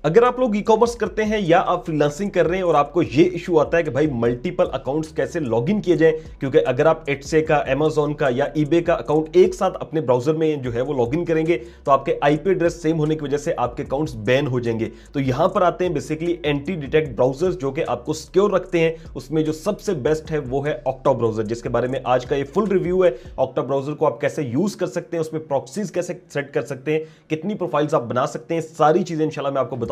अगर आप लोग ई कॉमर्स करते हैं या आप फ्रीलांसिंग कर रहे हैं और आपको ये इशू आता है कि भाई मल्टीपल अकाउंट्स कैसे लॉगिन किए जाएं, क्योंकि अगर आप एटसे का, अमेजॉन का या ईबे का अकाउंट एक साथ अपने ब्राउजर में जो है वो लॉगिन करेंगे तो आपके आईपी एड्रेस सेम होने की वजह से आपके अकाउंट्स बैन हो जाएंगे। तो यहां पर आते हैं बेसिकली एंटी डिटेक्ट ब्राउजर्स जो कि आपको सिक्योर रखते हैं। उसमें जो सबसे बेस्ट है वो है ऑक्टा ब्राउजर, जिसके बारे में आज का ये फुल रिव्यू है। ऑक्टा ब्राउजर को आप कैसे यूज कर सकते हैं, उसमें प्रॉक्सीज कैसे सेट कर सकते हैं, कितनी प्रोफाइल्स आप बना सकते हैं, सारी चीजें इंशाल्लाह मैं आपको बताऊंगा।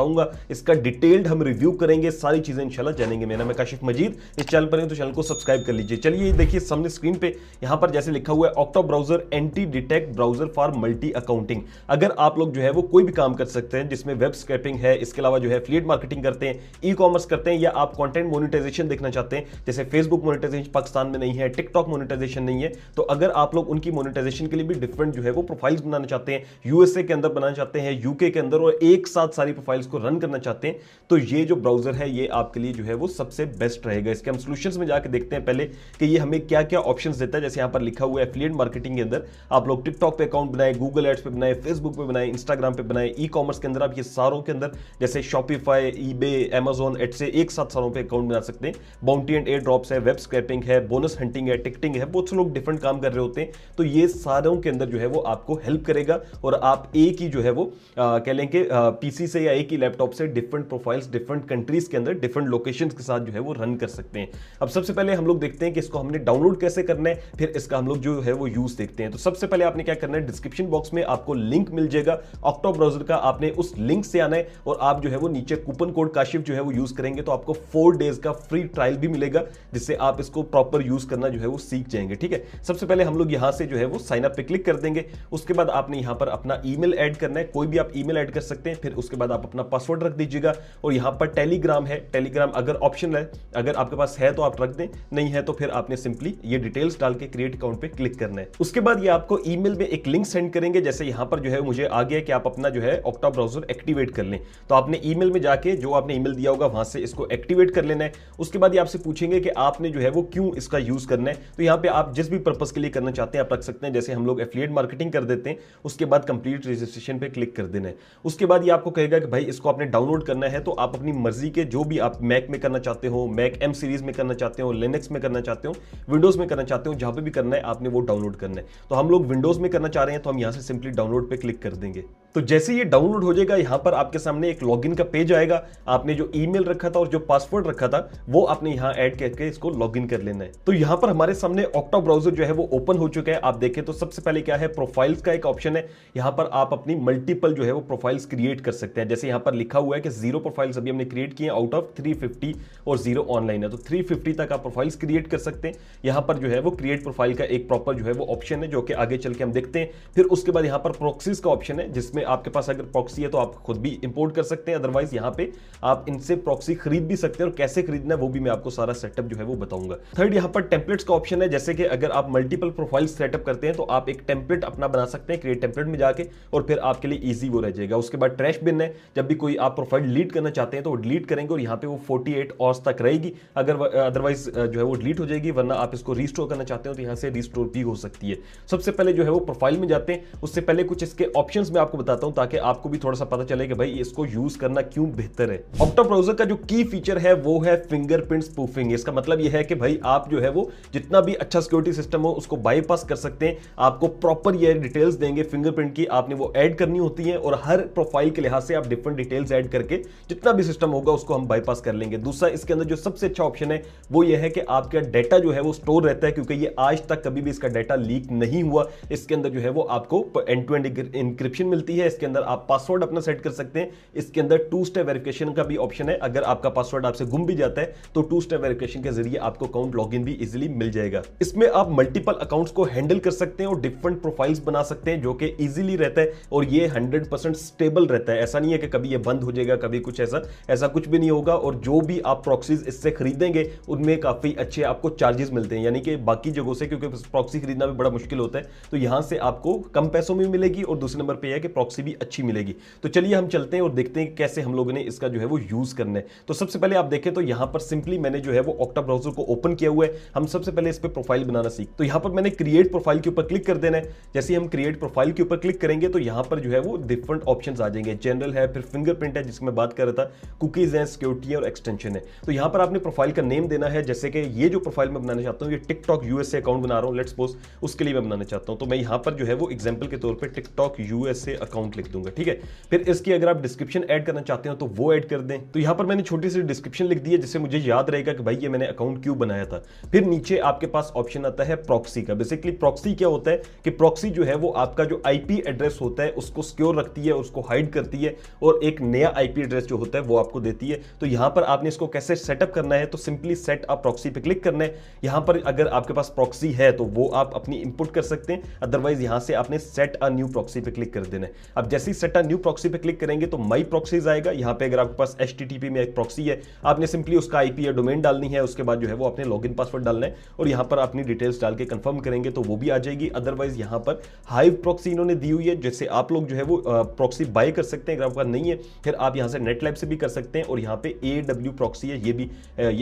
इसका डिटेल्ड हम रिव्यू करेंगे, सारी चीजें इंशाल्लाह जानेंगे। मेरा नाम है काशिफ मजीद, इस चैनल पर हैं तो चैनल को सब्सक्राइब कर लीजिए। चलिए देखिए सामने स्क्रीन पे यहां पर जैसे लिखा हुआ है octa browser anti detect browser for multi accounting. अगर आप लोग जो है वो कोई भी काम कर सकते हैं जिसमें वेब स्क्रैपिंग है, इसके अलावा जो है एफिलिएट मार्केटिंग करते हैं, ई कॉमर्स करते हैं, या आप कंटेंट मोनेटाइजेशन देखना चाहते हैं, जैसे फेसबुक मोनेटाइजेशन पाकिस्तान में नहीं है, टिकटॉक मोनेटाइजेशन नहीं है, तो अगर आप लोग उनकी मोनेटाइजेशन के लिए भी डिफरेंट जो है वो प्रोफाइल्स बनाना चाहते हैं, यूएसए के अंदर बनाना चाहते हैं, यूके के अंदर, और एक साथ सारी प्रोफाइल्स को रन करना चाहते हैं, तो ये जो ब्राउजर है ये आपके लिए जो है वो सबसे बेस्ट रहेगा। इसके हम सॉल्यूशंस में जाके देखते हैं पहले कि ये हमें क्या क्या ऑप्शंस देता है। जैसे यहां पर लिखा हुआ है एफिलिएट मार्केटिंग के अंदर आप लोग टिकटॉक पे अकाउंट बनाए, गूगल एड्स पे बनाए, फेसबुक पे बनाए, इंस्टाग्राम पे बनाए, ई कॉमर्स के अंदर आप ये सारों के अंदर जैसे शॉपिफाई, ईबे, अमेजॉन, एड्स से एक साथ सारों पे अकाउंट बना सकते हैं। बाउंटी एंड एयर ड्रॉप्स है, वेब स्क्रैपिंग है, बोनस हंटिंग है, टिकटिंग है, बहुत से लोग डिफरेंट काम कर रहे होते हैं, तो ये सारों के अंदर जो है वो आपको हेल्प करेगा और आप एक ही जो है वो कह लें कि पीसी से या एक ही लैपटॉप से डिफरेंट प्रोफाइल्स डिफरेंट कंट्रीज के अंदर डिफरेंट लोकेशंस के साथ जो है वो रन कर सकते हैं। अब सबसे पहले हम लोग देखते हैं कि इसको हमने डाउनलोड कैसे करना है, फिर इसका हम लोग जो है वो यूज देखते हैं। तो सबसे पहले आपने क्या करना है, डिस्क्रिप्शन बॉक्स में आपको लिंक मिल जाएगा ऑक्टा ब्राउजर का, आपने उस लिंक से आना है और आप जो है वो नीचे कूपन कोड काशिफ जो है वो यूज करेंगे तो आपको 4 डेज का फ्री ट्रायल भी मिलेगा, जिससे आप इसको प्रॉपर यूज करना जो है वो सीख जाएंगे। ठीक है, सबसे पहले हम लोग यहां से जो है वो साइन अप पे क्लिक कर देंगे। उसके बाद आपने यहां पर अपना ईमेल ऐड करना है, कोई भी आप ईमेल ऐड कर सकते हैं। फिर उसके बाद आप अपना पासवर्ड रख दीजिएगा और यहां पर टेलीग्राम है, टेलीग्राम अगर ऑप्शन है, अगर आपके पास है तो आप रख दें, नहीं है तो फिर आपने सिंपली ये डिटेल्स डाल के क्रिएट अकाउंट पे क्लिक करना है। उसके बाद ये आपको ईमेल में एक लिंक सेंड करेंगे। जैसे यहां पर जो है मुझे आ गया कि आप अपना जो है ऑक्टा ब्राउजर एक्टिवेट कर लें, तो आपने ईमेल में जाके जो आपने ईमेल दिया होगा वहां से इसको एक्टिवेट कर लेना है। उसके बाद ये आपसे पूछेंगे कि आपने जो है वो क्यों इसका यूज करना है, तो यहां पे आप जिस भी पर्पस के लिए करना चाहते हैं आप रख सकते हैं। जैसे हम लोग एफिलिएट मार्केटिंग कर देते हैं, उसके बाद कंप्लीट रजिस्ट्रेशन पे क्लिक कर देना है। उसके बाद ये आपको कहेगा कि भाई इसको आपने डाउनलोड करना है, तो आप अपनी मर्जी के जो भी आप मैक में करना चाहते हो, मैक एम सीरीज में करना चाहते हो, लिनक्स में करना चाहते हो, विंडोज में करना चाहते हो, जहां पे भी करना है आपने वो डाउनलोड करना है। तो हम लोग विंडोज में करना चाह रहे हैं तो हम यहां से सिंपली डाउनलोड पे क्लिक कर देंगे। तो जैसे ये डाउनलोड हो जाएगा यहां पर आपके सामने एक लॉगिन का पेज आएगा। आपने जो ईमेल रखा था और जो पासवर्ड रखा था वो आपने यहां ऐड करके इसको लॉगिन कर लेना है। तो यहां पर हमारे सामने ऑक्टा ब्राउजर जो है वो ओपन हो चुका है। आप देखें तो सबसे पहले क्या है, प्रोफाइल्स का एक ऑप्शन है। यहां पर आप अपनी मल्टीपल जो है वो प्रोफाइल्स क्रिएट कर सकते हैं। जैसे यहां पर लिखा हुआ है कि 0 प्रोफाइल्स अभी हमने क्रिएट किए आउट ऑफ 350 और 0 ऑनलाइन है, तो 350 तक आप प्रोफाइल्स क्रिएट कर सकते हैं। यहां पर जो है वो क्रिएट प्रोफाइल का एक प्रॉपर जो है वो ऑप्शन है जो कि आगे चल के हम देखते हैं। फिर उसके बाद यहां पर प्रॉक्सीज का ऑप्शन है, जिसमें आपके पास अगर प्रॉक्सी है तो आप खुद भी इंपोर्ट कर सकते हैं, अदरवाइज यहां पे आप इनसे प्रॉक्सी खरीद भी सकते हैं और कैसे खरीदना है वो भी मैं आपको सारा सेटअप जो है वो बताऊंगा। थर्ड यहां पर टेम्पलेट्स का ऑप्शन है, जैसे कि अगर आप मल्टीपल प्रोफाइल्स सेटअप करते हैं तो आप एक टेम्पलेट अपना बना सकते हैं क्रिएट टेम्पलेट में जाके, और फिर आपके लिए ईजी वो रह जाएगा। उसके बाद ट्रैश बिन है, जब भी कोई आप प्रोफाइल डिलीट करना चाहते हैं तो वो डिलीट करेंगे और यहां पे वो 48 आवर्स तक रहेगी, अगर अदरवाइज जो है वो डिलीट हो जाएगी, वरना आप इसको रीस्टोर करना चाहते हो तो यहां से रीस्टोर भी हो सकती है। सबसे पहले जो है वो प्रोफाइल में जाते हैं, उससे पहले कुछ इसके ऑप्शंस मैं आपको बताता हूं ताकि आपको भी थोड़ा सा पता चले कि भाई इसको यूज करना क्यों बेहतर है। ऑक्टा ब्राउजर का जो की फीचर है वो है फिंगरप्रिंट स्पूफिंग। इसका मतलब यह है कि भाई आप जो है वो जितना भी अच्छा सिक्योरिटी सिस्टम हो उसको बाईपास कर सकते हैं। आपको प्रॉपर ये डिटेल्स देंगे फिंगरप्रिंट की, आपने वो ऐड करनी होती है और हर प्रोफाइल के लिहाज से आप डिफरेंट डिटेल्स ऐड करके जितना भी सिस्टम होगा उसको हम बाईपास कर लेंगे। दूसरा इसके अंदर जो सबसे अच्छा ऑप्शन है वो ये है कि आपका डेटा जो है वो स्टोर रहता है, क्योंकि ये आज तक कभी भी इसका डेटा लीक नहीं हुआ। इसके अंदर जो है वो आपको एंड टू एंड इंक्रिप्शन मिलती है। इसके अंदर आप पासवर्ड अपना सेट कर सकते हैं। इसके अंदर 2 स्टेप वेरिफिकेशन का भी ऑप्शन है, अगर आपका पासवर्ड आपसे गुम भी जाता है तो 2 स्टेप वेरिफिकेशन के जरिए आपको अकाउंट लॉगिन भी इजीली मिल जाएगा। इसमें आप मल्टीपल अकाउंट्स को हैंडल कर सकते हैं और डिफरेंट प्रोफाइल्स बना सकते हैं, जो कि इजीली रहता है और ये 100% स्टेबल रहता है। ऐसा नहीं है कि कभी ये बंद हो जाएगा, कभी कुछ ऐसा कुछ भी नहीं होगा। और जो भी आप प्रॉक्सीज इससे खरीदेंगे उनमें काफी अच्छे आपको चार्जेस मिलते हैं, यानी कि बाकी जगहों से, क्योंकि प्रॉक्सी खरीदना भी बड़ा मुश्किल होता है, तो यहां से आपको कम पैसों में मिलेगी और दूसरे नंबर पे है कि प्रॉक्सी प्रॉक्सी भी अच्छी मिलेगी। तो चलिए हम चलते हैं और देखते हैं कैसे हम लोगों ने इसका जो है वो यूज करना है। तो सबसे पहले आप देखें तो यहां पर सिंपली मैंने जो है वो ऑक्टा ब्राउजर को ओपन किया हुआ है। हम सबसे पहले इस पे प्रोफाइल बनाना सीख, तो यहां पर मैंने क्रिएट प्रोफाइल के ऊपर क्लिक कर देना है। जैसे हम क्रिएट प्रोफाइल के ऊपर क्लिक करेंगे तो यहां पर जो है वो डिफरेंट ऑप्शंस आ जाएंगे। जनरल है, फिर फिंगरप्रिंट है जिसकी मैं बात कर रहा था, कुकीज है, सिक्योरिटी है और एक्सटेंशन है। तो यहां पर आपने प्रोफाइल का नेम देना है, जैसे कि ये जो प्रोफाइल मैं बनाना चाहता हूं, ये टिकटॉक यूएसए अकाउंट बना रहा हूं, लेट्स सपोज उसके लिए मैं बनाना चाहता हूं। तो मैं यहां पर जो है वो एग्जांपल के तौर पे टिकटॉक यूएसए अकाउंट लिख दूंगा, ठीक है। फिर इसकी अगर आप डिस्क्रिप्शन ऐड करना चाहते हो तो वो ऐड कर दें। तो यहां पर मैंने छोटी सी डिस्क्रिप्शन लिख दी है जिससे मुझे याद रहेगा कि भाई ये मैंने अकाउंट क्यों बनाया था। फिर नीचे आपके पास ऑप्शन आता है प्रॉक्सी का। बेसिकली प्रॉक्सी क्या होता है कि प्रॉक्सी जो है वो आपका जो आईपी एड्रेस होता है उसको सिक्योर रखती है, उसको हाइड करती है और एक नया आईपी एड्रेस जो होता है वो आपको देती है। तो यहां पर आपने इसको कैसे सेटअप करना है, तो सिंपली सेट अ प्रॉक्सी पे क्लिक करना है। यहां पर अगर आपके पास प्रॉक्सी है तो वो आप अपनी इंपुट कर सकते हैं, अदरवाइज यहां से आपने सेट अ न्यू प्रॉक्सी पे क्लिक कर देना है। अब जैसे ही सेट अ न्यू प्रॉक्सी पे क्लिक करेंगे तो माई प्रॉक्सीज आएगा। यहां पे अगर आपके पास HTTP में एक प्रॉक्सी है, आपने सिंपली उसका आईपी या डोमेन डालनी है, उसके बाद जो है वो आपने लॉगिन पासवर्ड डालना है और यहां पर अपनी डिटेल्स डाल के कंफर्म करेंगे तो वो भी आ जाएगी। अदरवाइज यहां पर हाइव प्रॉक्सी इन्होंने दी हुई है, जैसे आप लोग जो है वो प्रॉक्सी बाय कर सकते हैं। अगर आपका नहीं है फिर आप यहां से नेटलैब से भी कर सकते हैं और यहां पे AW प्रॉक्सी है, ये भी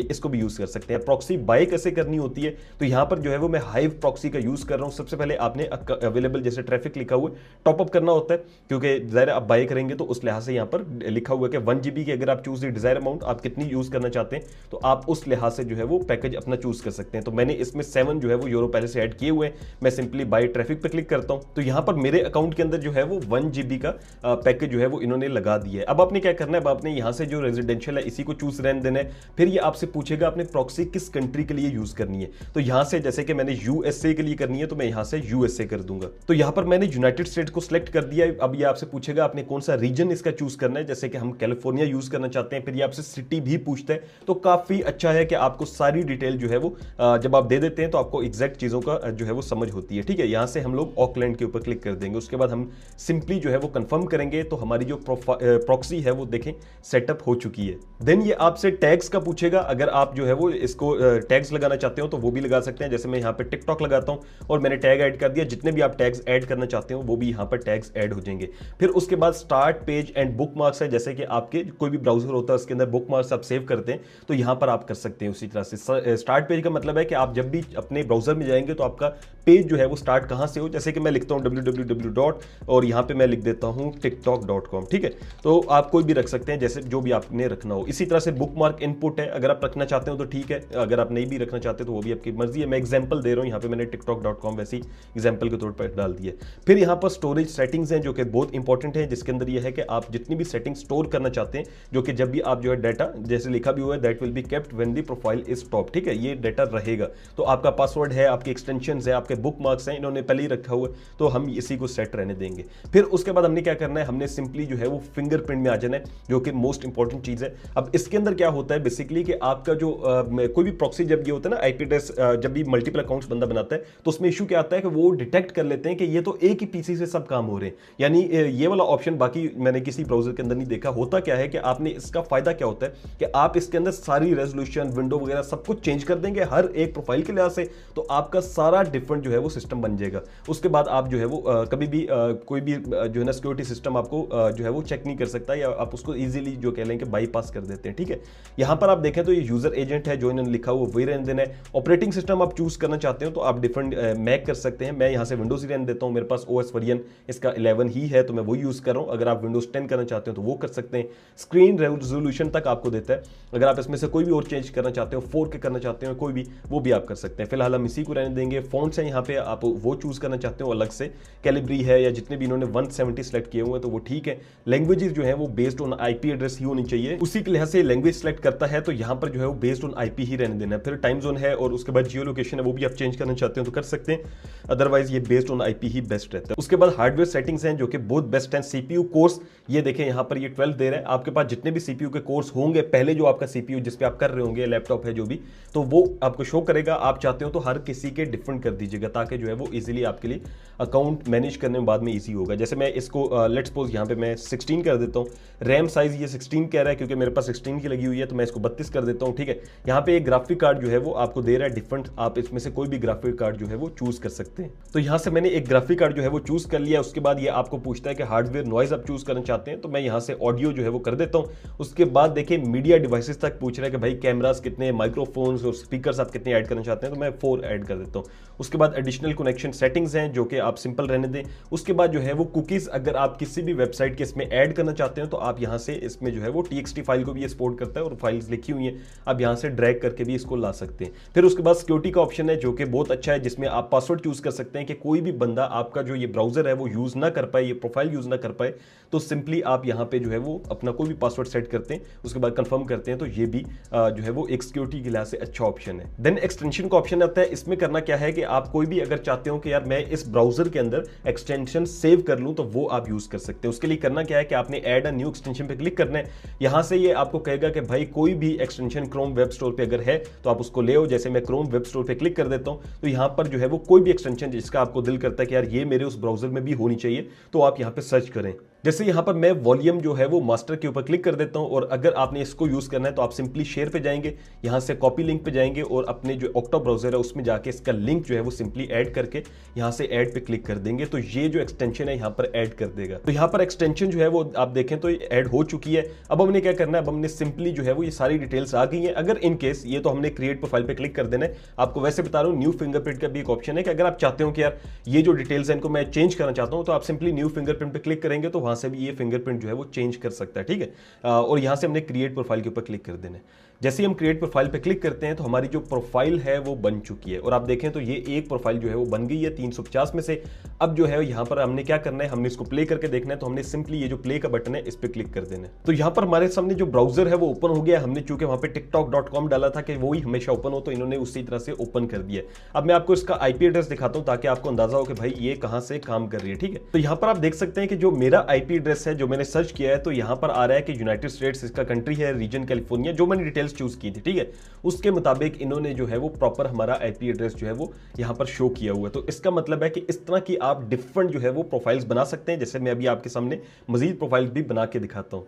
इसको भी यूज कर सकते हैं। प्रॉक्सी बाय कैसे करनी होती है, तो यहां पर जो है वो मैं हाइव प्रॉक्सी का यूज कर रहा हूं। सबसे पहले आपने अवेलेबल जैसे ट्रैफिक लिखा हुआ है टॉप अप करना होता है, क्योंकि जाहिर आप बाय करेंगे तो उस लिहाज से यहां पर लिखा हुआ है कि 1 GB की अगर आप चूज डिजायर अमाउंट आप कितनी यूज करना चाहते हैं तो आप उस लिहाज से जो है वो पैकेज अपना चूज कर सकते हैं। तो मैंने इसमें 7 जो है वो यूरो पहले से ऐड किए हुए हैं। मैं सिंपली बाय ट्रैफिक पे क्लिक करता हूं तो यहां पर मेरे अकाउंट के अंदर जो है वो 1 GB का पैकेज जो है वो इन्होंने लगा दिया है। अब आपने क्या करना है, अब आपने यहां से जो रेजिडेंशियल है इसी को चूज रहने देना है। फिर ये आपसे पूछेगा आपने प्रॉक्सी किस कंट्री के लिए यूज करनी है, तो यहां से जैसे कि मैंने USA के लिए करनी है तो मैं यहां से USA कर दूंगा। तो यहां पर मैंने यूनाइटेड स्टेट को सिलेक्ट कर दिया है। अब ये आपसे पूछेगा आपने कौन सा रीजन इसका चूज करना है, जैसे कि हम कैलिफोर्निया यूज करना चाहते हैं। फिर ये आपसे सिटी भी पूछता है, तो काफी अच्छा है कि आपको सारी डिटेल जो है वो जब आप दे देते हैं तो आपको एग्जैक्ट चीजों का जो है वो समझ होती है, ठीक है। यहां से हम लोग ऑकलैंड के ऊपर क्लिक कर देंगे, उसके बाद हम सिंपली जो है वो कंफर्म करेंगे तो हमारी जो प्रॉक्सी है वो देखें सेटअप हो चुकी है। देन ये आपसे टैग्स का पूछेगा, अगर आप जो है वो इसको टैग्स लगाना चाहते हो तो वो भी लगा सकते हैं। जैसे मैं यहाँ पे टिकटॉक लगाता हूं और मैंने टैग ऐड कर दिया, जितने भी आप टैग्स ऐड करना चाहते हो वो भी यहाँ पर टैग्स ऐड हो जाएंगे। फिर उसके बाद स्टार्ट पेज एंड बुकमार्क्स है, जैसे कि आपके कोई भी ब्राउजर होता है उसके अंदर बुकमार्क्स आप सेव करते हैं तो यहाँ पर आप कर सकते हैं। उसी तरह से स्टार्ट पेज का मतलब है कि आप जब भी अपने ब्राउजर में जाएंगे तो आपका पेज जो है वो स्टार्ट कहां से हो, जैसे कि मैं लिखता हूं www. और यहां पे मैं लिख देता हूं tiktok.com, ठीक है। तो आप कोई भी रख सकते हैं जैसे जो भी आपने रखना हो। इसी तरह से बुकमार्क इनपुट है, अगर आप रखना चाहते हो तो ठीक है, अगर आप नहीं भी रखना चाहते तो वो भी आपकी मर्जी है। मैं एग्जांपल दे रहा हूं, यहां पे मैंने tiktok.com वैसी एग्जांपल के तौर पर डाल दिया। फिर यहां पर स्टोरेज सेटिंग्स हैं जो कि बहुत इंपॉर्टेंट है, जिसके अंदर ये है कि आप जितनी भी सेटिंग स्टोर करना चाहते हैं, जो कि जब भी आप जो है डाटा जैसे लिखा भी हुआ है that will be kept when the profile is stop, ठीक है, ये डाटा रहेगा। तो आपका पासवर्ड है, आपके एक्सटेंशंस है, आपके बुकमार्क्स हैं, इन्होंने पहले ही रखा हुआ है तो हम इसी को सेट रहने देंगे। फिर उसके बाद हमने क्या करना है, हमने सिंपली जो है वो फिंगरप्रिंट में आ जाना है, जो कि मोस्ट इंपॉर्टेंट चीज है। अब इसके अंदर क्या होता है बेसिकली कि आपका जो कोई भी प्रॉक्सी जब ये होता है ना आईपी एड्रेस, जब भी मल्टीपल अकाउंट्स बंदा बनाता है तो उसमें इशू क्या आता है कि वो डिटेक्ट कर लेते हैं कि ये तो एक ही पीसी से सब काम हो रहे हैं। यानी ये वाला ऑप्शन बाकी मैंने किसी ब्राउजर के अंदर नहीं देखा। होता क्या है कि आपने इसका फायदा क्या होता है कि आप इसके अंदर सारी रेजोल्यूशन विंडो वगैरह सब कुछ चेंज कर देंगे हर एक प्रोफाइल के लिहाज से, तो आपका सारा डिफरेंट जो है वो सिस्टम बन जाएगा। उसके बाद आप जो है वो कभी भी कोई भी जो है ना सिक्योरिटी सिस्टम आपको जो है वो चेक नहीं कर सकता, या आप उसको इजीली जो कह लें कि बाईपास कर देते हैं, ठीक है। यहां पर आप देखें तो ये यूजर एजेंट है जो इन्होंने लिखा हुआ वही रहने देना है। ऑपरेटिंग सिस्टम आप चूज करना चाहते हो तो आप डिफरेंट मैक कर सकते हैं। मैं यहां से विंडोज ही रहने देता हूं, मेरे पास OS वर्जन इसका 11 ही है तो मैं वो यूज कर रहा हूं। अगर आप विंडोज 10 करना चाहते हो तो वो कर सकते हैं। स्क्रीन रेजोल्यूशन तक आपको देता है, अगर आप इसमें से कोई भी और चेंज करना चाहते हो 4K करना चाहते हो कोई भी, वो भी आप कर सकते हैं। फिलहाल हम इसी को रहने देंगे। फॉन्ट्स है यहाँ पे, आप वो चूज करना चाहते हो अलग से, कैलिब्री है या जितने भी इन्होंने 170 सेलेक्ट किए हुए हैं तो वो ठीक है। लैंग्वेजेस जो है वो बेस्ड ऑन आईपी एड्रेस ही होनी चाहिए, उसी के लिहाज से लैंग्वेज सेलेक्ट करता है तो यहाँ पर जो है वो बेस्ड ऑन आईपी ही रहने देना है। फिर टाइम जोन है और उसके बाद जियो लोकेशन है, वो भी आप चेंज करना चाहते हो तो कर सकते हैं, अदरवाइज ये based on IP he best रहता है। उसके बाद हार्डवेयर सेटिंग्स हैं जो कि बहुत बेस्ट हैं। सीपीयू कोर्स ये देखें यहाँ पर ये 12 दे रहे हैं। आपके पास जितने भी सीपीयू के कोर्स होंगे पहले जो आपका सीपीयू जिस पे आप कर रहे होंगे, लैपटॉप है जो भी, तो वो आपको शो करेगा। आप चाहते हो तो हर किसी के डिफरेंट कर दीजिएगा ताकि जो है वो इजीली आपके लिए अकाउंट मैनेज करने में बाद में ईजी होगा। जैसे मैं इसको लेट्स सपोज यहाँ पे मैं 16 कर देता हूँ, रैम साइज ये 16 कह रहा है क्योंकि मेरे पास 16 की लगी हुई है, तो मैं इसको 32 कर देता हूँ, ठीक है। यहाँ पे एक ग्राफिक कार्ड जो है वो आपको दे रहा है डिफरेंट, आप इसमें से कोई भी ग्राफिक कार्ड जो है वो चूज कर सकते हैं। तो यहाँ से मैंने एक ग्राफिक कार्ड जो है वो चूज कर लिया। उसके बाद ये आपको पूछता है कि हार्डवेयर नॉइज आप चूज करना चाहते हैं, तो मैं यहाँ से ऑडियो जो है वो कर देता हूँ। उसके बाद देखिए मीडिया डिवाइसेस तक पूछ रहा है कि भाई कैमरास कितने, माइक्रोफोन्स और स्पीकर्स आप कितने ऐड करना चाहते हैं, तो मैं 4 ऐड कर देता हूँ। उसके बाद एडिशनल कनेक्शन सेटिंग्स हैं जो कि आप सिंपल रहने दें। उसके बाद जो है वो कुकीज अगर आप किसी भी वेबसाइट के इसमें ऐड करना चाहते हैं तो आप यहाँ से इसमें जो है वो TXT फाइल को भी ये सपोर्ट करता है और फाइल्स लिखी हुई हैं, आप यहाँ से ड्रैग करके भी इसको ला सकते हैं। फिर उसके बाद सिक्योरिटी का ऑप्शन है जो कि बहुत अच्छा है, जिसमें आप पासवर्ड चूज कर सकते हैं कि कोई भी बंदा आपका जो ये ब्राउजर है वो यूज ना कर पाए, ये प्रोफाइल यूज ना कर पाए। तो सिंपली आप यहाँ पे जो है वो अपना कोई भी पासवर्ड सेट करते हैं, उसके बाद कंफर्म करते हैं, तो ये भी जो है वो एक सिक्योरिटी के लिहाज से अच्छा ऑप्शन है। देन एक्सटेंशन का ऑप्शन आता है। इसमें करना क्या है कि आप कोई भी अगर चाहते हो कि यार मैं इस ब्राउजर के अंदर एक्सटेंशन सेव कर लूं, तो वो आप यूज कर सकते हैं। उसके लिए करना क्या है कि आपने ऐड अ न्यू एक्सटेंशन पे क्लिक करना है। यहां से ये आपको कहेगा कि भाई कोई भी एक्सटेंशन क्रोम वेब स्टोर पे अगर है तो आप उसको ले आओ। जैसे मैं क्रोम वेब स्टोर पे क्लिक कर देता हूं, तो यहां पर जो है वो कोई भी एक्सटेंशन जिसका आपको दिल करता है कि यार ये मेरे उस ब्राउजर में भी होनी चाहिए, तो आप यहां पे सर्च करें। जैसे यहां पर मैं वॉल्यूम जो है वो मास्टर के ऊपर क्लिक कर देता हूं, और अगर आपने इसको यूज करना है तो आप सिंपली शेयर पे जाएंगे, यहां से कॉपी लिंक पे जाएंगे और अपने जो ऑक्टा ब्राउजर है उसमें जाके इसका लिंक जो है वो सिंपली ऐड करके यहां से ऐड पे क्लिक कर देंगे, तो ये जो एक्सटेंशन है यहां पर ऐड कर देगा। तो यहां पर एक्सटेंशन जो है वो आप देखें तो ऐड हो चुकी है। अब हमने क्या करना है, अब हमने सिंपली जो है वो ये सारी डिटेल्स आ गई है। अगर इन केस ये तो हमने क्रिएट प्रोफाइल पे क्लिक कर देना है। आपको वैसे बता रहा हूं न्यू फिंगरप्रिंट का भी एक ऑप्शन है कि अगर आप चाहते हो कि यार ये जो डिटेल्स है इनको मैं चेंज करना चाहता हूं, तो आप सिंपली न्यू फिंगरप्रिंट पे क्लिक करेंगे तो वहां से भी ये फिंगरप्रिंट जो है वो चेंज कर सकता है, ठीक है। और यहां से हमने क्रिएट प्रोफाइल के ऊपर क्लिक कर देना है। जैसे ही हम क्रिएट प्रोफाइल पे क्लिक करते हैं तो हमारी जो प्रोफाइल है वो बन चुकी है, और आप देखें तो ये एक प्रोफाइल जो है वो बन गई है 350 में से। अब जो है यहां पर हमने क्या करना है, हमने इसको प्ले करके देखना है, तो हमने सिंपली ये जो प्ले का बटन है इस पे क्लिक कर देना है। तो यहां पर हमारे सामने जो ब्राउजर है वो ओपन हो गया। हमने चूंकि वहां पे tiktok.com डाला था कि वो ही हमेशा ओपन हो, तो इन्होंने उसी तरह से ओपन कर दिया। अब मैं आपको इसका IP एड्रेस दिखाता हूं ताकि आपको अंदाजा हो कि भाई ये कहां से काम कर रही है, ठीक है। तो यहां पर आप देख सकते हैं कि जो मेरा IP एड्रेस है जो मैंने सर्च किया है, तो यहां पर आ रहा है कि यूनाइटेड स्टेट्स इसका कंट्री है, रीजन कैलिफोर्निया, जो मैंने डिटेल्स चूज की थी, ठीक है। उसके मुताबिक इन्होंने जो है वो प्रॉपर हमारा IP एड्रेस जो है वो यहां पर शो किया हुआ है। तो इसका मतलब है कि इस तरह की आप डिफरेंट जो है वो प्रोफाइल्स बना सकते हैं। जैसे मैं अभी आपके सामने मजीद प्रोफाइल्स भी बना के दिखाता हूं।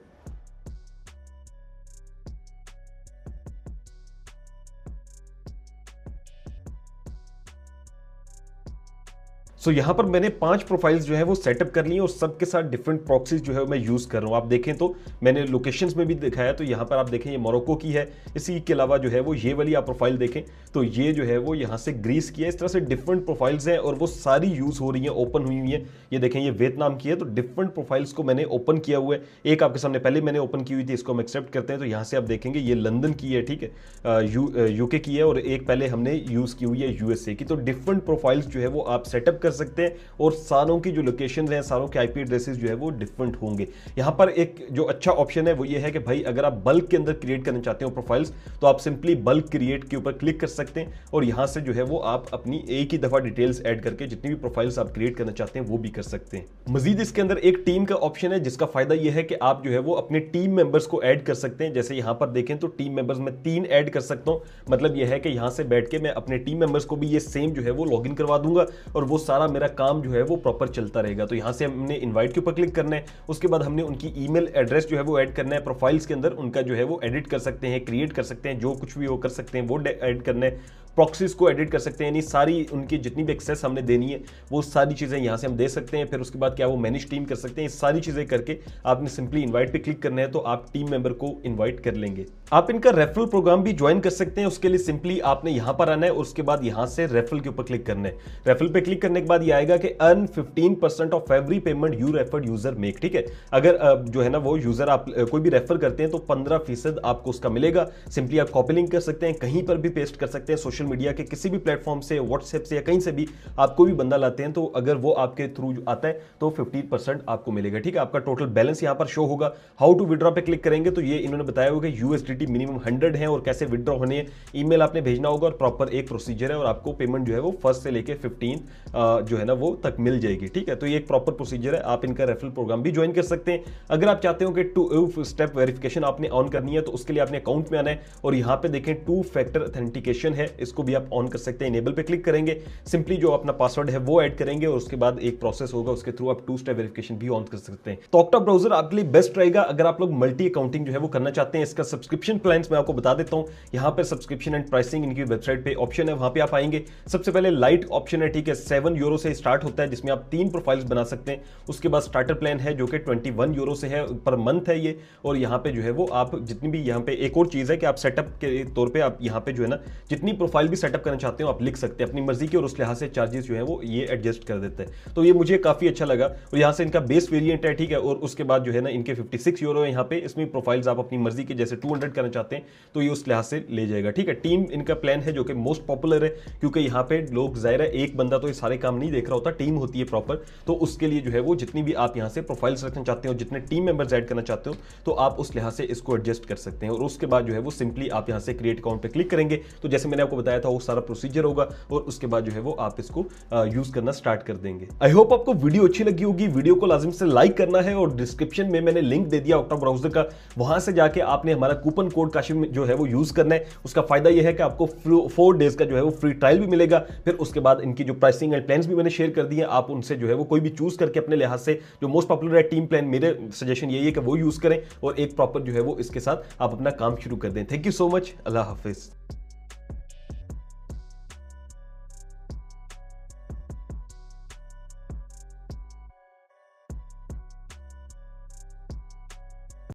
सो यहां पर मैंने 5 प्रोफाइल्स जो है वो सेटअप कर ली हैं और सबके साथ डिफरेंट प्रॉक्सीज जो है मैं यूज कर रहा हूं। आप देखें तो मैंने लोकेशंस में भी दिखाया, तो यहां पर आप देखें ये मोरक्को की है। इसी के अलावा जो है वो ये वाली आप प्रोफाइल देखें तो ये जो है वो यहां से ग्रीस की है। इस तरह से डिफरेंट प्रोफाइल्स हैं और वो सारी यूज हो रही हैं, ओपन हुई हुई है। ये देखें ये वियतनाम की है। तो डिफरेंट प्रोफाइल्स को मैंने ओपन किया हुआ है। एक आपके सामने पहले मैंने ओपन की हुई थी, इसको हम एक्सेप्ट करते हैं। तो यहां से आप देखेंगे ये लंदन की है, ठीक है, यूके की है, और एक पहले हमने यूज की हुई है USA की। तो डिफरेंट प्रोफाइल्स जो है वो आप सेटअप कर सकते हैं और सारों की जो लोकेशन हैं, सारों के IP एड्रेसेस जो है वो डिफरेंट होंगे। यहां पर एक जो अच्छा ऑप्शन है वो ये है कि भाई अगर आप बल्क के अंदर क्रिएट करना चाहते हो प्रोफाइल्स, तो आप सिंपली बल्क क्रिएट के ऊपर क्लिक कर सकते हैं और यहां से जो है वो आप अपनी एक ही दफा डिटेल्स ऐड करके जितनी भी प्रोफाइल्स आप क्रिएट करना चाहते हैं वो भी कर सकते हैं। मजीद इसके अंदर एक टीम का ऑप्शन है जिसका फायदा यह है कि आप जो है वो अपने टीम मेंबर्स को ऐड कर सकते हैं। जैसे यहां पर देखें तो टीम मेंबर्स में 3 ऐड कर सकता हूं। मतलब यह है कि यहां से बैठ के मैं अपने टीम मेंबर्स को भी ये सेम जो है वो लॉगिन करवा दूंगा और वो सारा मेरा काम जो है वो प्रॉपर चलता रहेगा। तो यहां से हमने इनवाइट के ऊपर क्लिक करना है। उसके बाद हमने उनकी ईमेल एड्रेस जो है वो ऐड करना है। प्रोफाइल्स के अंदर उनका जो है वो एडिट कर सकते हैं, क्रिएट कर सकते हैं, जो कुछ भी वो कर सकते हैं वो ऐड करना है। प्रॉक्सीज को एडिट कर सकते हैं, यानी सारी उनकी जितनी भी एक्सेस हमने देनी है वो सारी चीजें यहां से हम दे सकते हैं। फिर उसके बाद क्या वो मैनेज टीम कर सकते हैं। सारी चीजें करके आपने सिंपली इनवाइट पे क्लिक करना है तो आप टीम मेंबर को इनवाइट कर लेंगे। आप इनका रेफरल प्रोग्राम भी ज्वाइन कर सकते हैं। उसके लिए सिंपली आपने यहां पर आना है और उसके बाद यहां से रेफरल के ऊपर क्लिक करना है। रेफरल पे क्लिक करने के बाद ये आएगा कि earn 15% of every payment you referred user make, ठीक है। अगर जो है ना वो यूजर आप कोई भी रेफर करते हैं तो 15% आपको उसका मिलेगा। सिंपली आप कॉपी लिंक कर सकते हैं, कहीं पर भी पेस्ट कर सकते हैं, सोशल मीडिया के किसी भी प्लेटफॉर्म से, व्हाट्सएप से या कहीं से भी आप कोई भी बंदा लाते हैं तो अगर वो आपके थ्रू आता है तो 15% आपको मिलेगा, ठीक है। आपका टोटल बैलेंस यहां पर शो होगा। हाउ टू विड्रॉ पे क्लिक करेंगे तो ये इन्होंने बताया होगा USDT मिनिमम 100 है और कैसे विड्रॉ होने हैं। ईमेल आपने भेजना होगा और प्रॉपर एक प्रोसीजर है और आपको पेमेंट जो है वो 1 से लेके 15 जो है ना वो तक मिल जाएगी, ठीक है। तो ये एक प्रॉपर प्रोसीजर है। आप इनका रेफरल प्रोग्राम भी ज्वाइन कर सकते हैं। अगर आप चाहते हो कि 2 स्टेप वेरिफिकेशन आपने ऑन करनी है तो उसके लिए आपने अकाउंट में आना है और यहां पे देखें 2 फैक्टर ऑथेंटिकेशन है, इसको इसको भी आप ऑन कर सकते हैं। इनेबल पे क्लिक करेंगे, सिंपली जो अपना पासवर्ड है वो ऐड करेंगे और उसके बाद एक प्रोसेस होगा, उसके थ्रू आप 2 स्टेप वेरिफिकेशन भी ऑन कर सकते हैं। तो ऑक्टा ब्राउजर आपके लिए बेस्ट रहेगा अगर आप लोग मल्टी अकाउंटिंग जो है वो करना चाहते हैं। इसका सब्सक्रिप्शन प्लान मैं आपको बता देता हूं। यहां पर सब्सक्रिप्शन एंड प्राइसिंग इनकी वेबसाइट पे ऑप्शन है, वहां पे आप आएंगे। सबसे पहले लाइट ऑप्शन है, ठीक है, 7 यूरो से स्टार्ट होता है, जिसमें आप 3 प्रोफाइल्स बना सकते हैं। उसके बाद स्टार्टर प्लान है जो कि 21 यूरो से है, पर मंथ है ये। और यहाँ पे जो है वो आप जितनी भी यहाँ पे एक और चीज है कि आप सेटअप के तौर पे आप यहाँ पे जो है ना जितनी प्रोफाइल भी सेटअप करना चाहते हो आप लिख सकते हैं अपनी मर्जी की, और उस लिहाज से चार्जेस जो है वो ये एडजस्ट कर देते हैं। तो ये मुझे काफी अच्छा लगा। और यहाँ से इनका बेस वेरिएंट है, ठीक है, और उसके बाद जो है ना इनके 56 यूरो है यहाँ पे। इसमें प्रोफाइल्स आप अपनी मर्जी के जैसे 200 करना चाहते हैं तो ये उस लिहाज से ले जाएगा, ठीक है। टीम इनका प्लान है जो कि मोस्ट पॉपुलर है, क्योंकि यहाँ पे लोग जाहिर है एक बंदा तो ये सारे काम नहीं देख रहा होता, टीम होती है प्रॉपर। तो उसके लिए जो है वो जितनी भी आप यहाँ से प्रोफाइल्स रखना चाहते हो, जितने टीम मेंबर्स ऐड करना चाहते हो, तो आप उस लिहाज से इसको एडजस्ट कर सकते हैं। और उसके बाद जो है वो सिंपली आप यहाँ से क्रिएट अकाउंट पे क्लिक करेंगे तो जैसे मैंने आपको बताया था वो सारा प्रोसीजर होगा, और उसके बाद जो है वो आप इसको यूज करना स्टार्ट कर देंगे। आई होप आपको वीडियो अच्छी लगी होगी। वीडियो को लाजिम से लाइक करना है, और डिस्क्रिप्शन में मैंने लिंक दे दिया ऑक्टा ब्राउजर का, वहां से जाके आपने हमारा कूपन कोड काशिफ जो है वो यूज करना है। उसका फायदा यह है कि आपको 4 डेज का जो है वो फ्री ट्रायल भी मिलेगा। फिर उसके बाद इनकी जो प्राइसिंग एंड प्लान्स भी मैंने शेयर कर दिए, आप उनसे जो है वो कोई भी चूज करके अपने लिहाज से जो मोस्ट पॉपुलर है टीम प्लान, मेरे सजेशन यही है कि वो यूज करें और एक प्रॉपर जो है वो इसके साथ आप अपना काम शुरू कर दें। Thank you so much, Allah Hafiz.